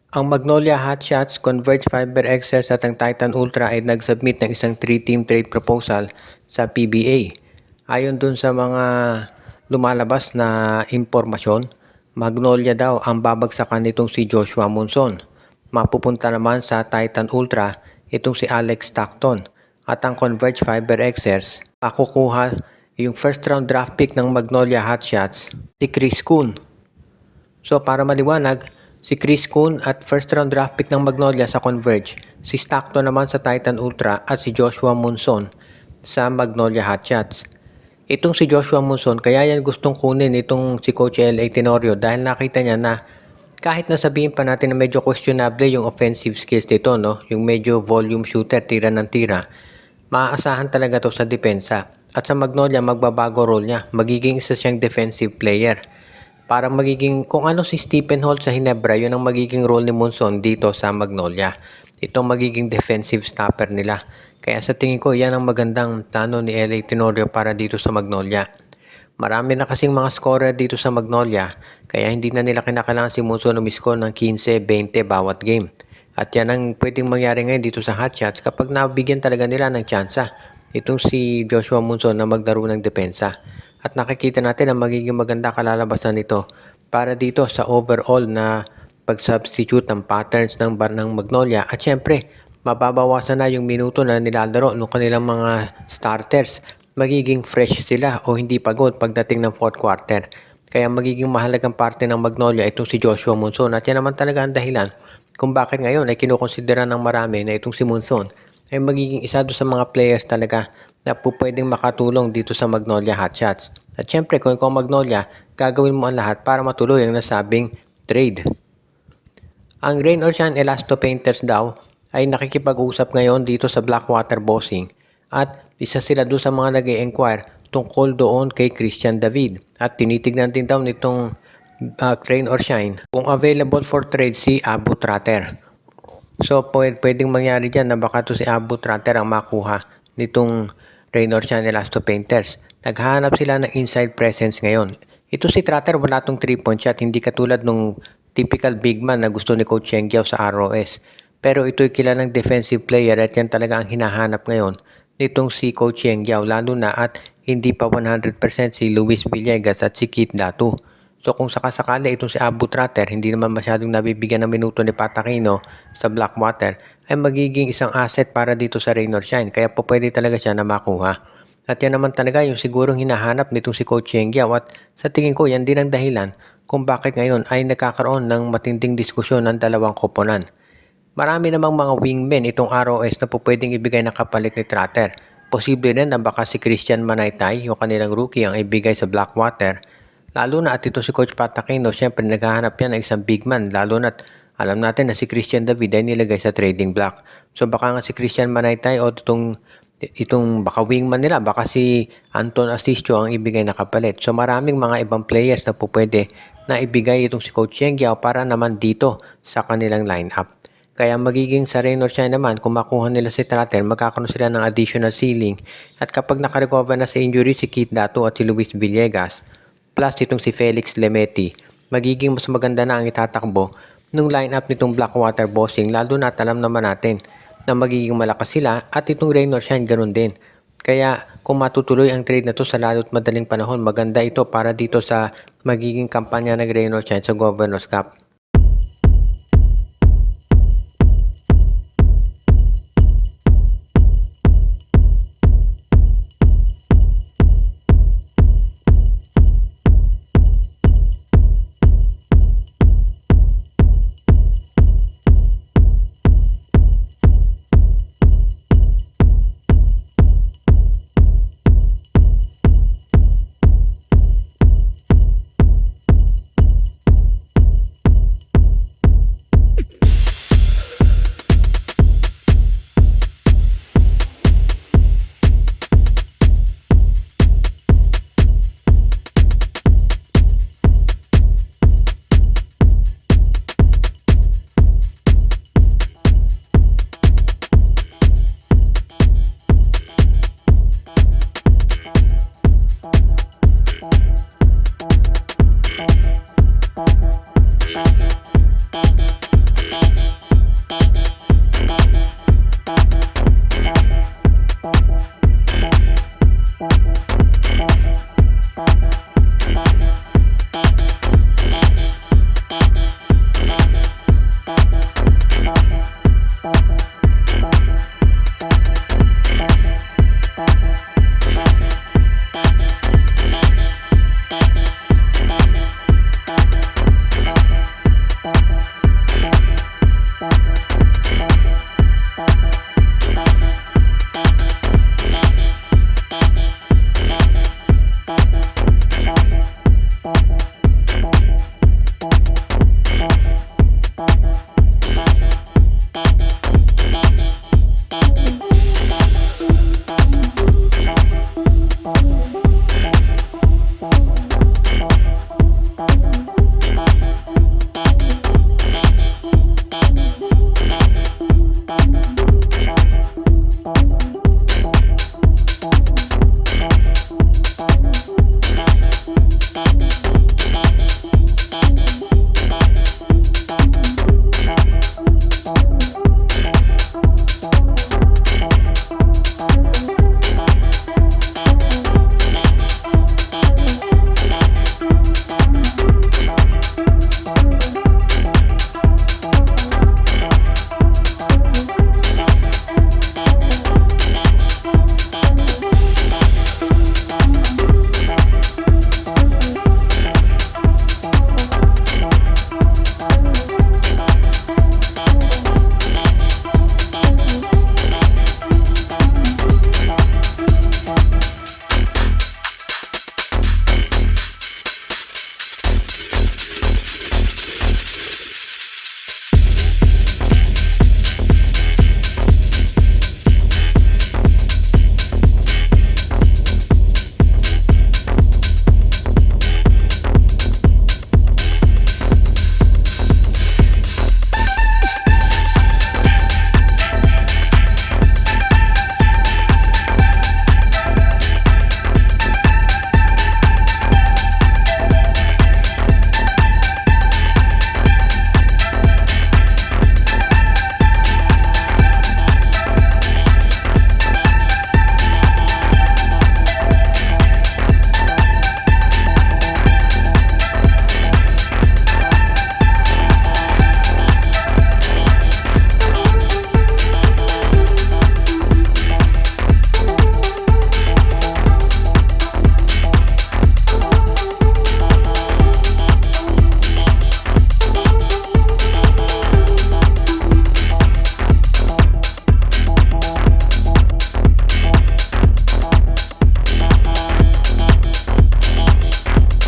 Ang Magnolia Hotshots, Converge Fiber Xers at ang Titan Ultra ay nag-submit ng isang 3-team trade proposal sa PBA. Ayon dun sa mga lumalabas na impormasyon, Magnolia daw ang babagsakan nitong si Joshua Monson. Mapupunta naman sa Titan Ultra itong si Alex Stockton. At ang Converge Fiber Xers, makukuha yung first round draft pick ng Magnolia Hotshots, si Chris Kuhn. So para maliwanag, si Chris Kuhn at first round draft pick ng Magnolia sa Converge, si Stockton naman sa Titan Ultra at si Joshua Monson sa Magnolia Hotshots. Itong si Joshua Monson, kaya yan gustong kunin itong si Coach L.A. Tenorio dahil nakita niya na kahit nasabihin pa natin na medyo questionable yung offensive skills dito, no? Yung medyo volume shooter, tira ng tira, maaasahan talaga to sa depensa. At sa Magnolia, magbabago role niya. Magiging isa siyang defensive player. Para magiging, kung ano si Stephen Holt sa Hinebra, yun ang magiging role ni Monson dito sa Magnolia. Itong magiging defensive stopper nila. Kaya sa tingin ko, yan ang magandang plano ni L.A. Tenorio para dito sa Magnolia. Marami na kasing mga scorer dito sa Magnolia, kaya hindi na nila kinakailangan si Monson umiscore ng 15-20 bawat game. At yan ang pwedeng mangyari ngayon dito sa Hotshots kapag nabigyan talaga nila ng tsansa itong si Joshua Monson na maglaro ng depensa. At nakikita natin ang magiging maganda kalalabasan nito para dito sa overall na pag-substitute ng patterns ng Magnolia. At syempre, mababawasan na yung minuto na nilalaro ng kanilang mga starters. Magiging fresh sila o hindi pagod pagdating ng fourth quarter. Kaya magiging mahalagang parte ng Magnolia itong si Joshua Monson. At yan naman talaga ang dahilan kung bakit ngayon ay kinukonsidera ng marami na itong si Monson ay magiging isa doon sa mga players talaga na pwedeng makatulong dito sa Magnolia Hotshots. At syempre kung ikaw Magnolia, gagawin mo ang lahat para matuloy ang nasabing trade. Ang Rain or Shine Elasto Painters daw ay nakikipag-usap ngayon dito sa Blackwater Bossing at isa sila doon sa mga nag-i-inquire tungkol doon kay Christian David at tinitignan din daw nitong Rain or Shine kung available for trade si Abu Tratter. So pwedeng mangyari dyan na baka to si Abu Tratter ang makuha nitong Rain or Shine Elasto Painters. Naghahanap sila ng inside presence ngayon. Ito si Tratter wala tong 3-point shot, hindi katulad nung typical big man na gusto ni Coach Cheng Giao sa ROS. Pero ito'y kilalang defensive player at yan talaga ang hinahanap ngayon nitong si Coach Cheng Giao, lalo na at hindi pa 100% si Luis Villegas at si Keith Datu. So kung sakasakali itong si Abu Tratter hindi naman masyadong nabibigyan ng minuto ni Pat Aquino sa Blackwater, ay magiging isang asset para dito sa Rain or Shine. Kaya po pwede talaga siya na makuha. At yan naman talaga yung sigurong hinahanap nitong si Coach Cheng Giao at sa tingin ko yan din ang dahilan kung bakit ngayon ay nagkakaroon ng matinding diskusyon ng dalawang koponan. Marami namang mga wingmen itong ROS na po pwedeng ibigay ng kapalit ni Tratter. Posible rin na baka si Christian Manaytay, yung kanilang rookie, ang ibigay sa Blackwater. Lalo na at ito si Coach Pat Aquino, syempre naghahanap yan ng isang big man. Lalo na at alam natin na si Christian David ay nilagay sa trading block. So baka nga si Christian Manaytay o itong baka wingman nila, baka si Anton Asistio ang ibigay na kapalit. So maraming mga ibang players na po pwede na ibigay itong si Coach Cheng Giao para naman dito sa kanilang lineup. Kaya magiging sa Rain or Shine naman, kung makuha nila si Tratter, magkakaroon sila ng additional ceiling. At kapag nakarecover na sa injury si Keith Datu at si Luis Villegas, plus itong si Felix Lemeti, magiging mas maganda na ang itatakbo ng lineup nitong Blackwater Bossing, lalo na alam naman natin na magiging malakas sila at itong Rain or Shine ganun din. Kaya kung matutuloy ang trade na to sa lalo't madaling panahon, maganda ito para dito sa magiging kampanya ng Rain or Shine sa Governor's Cup.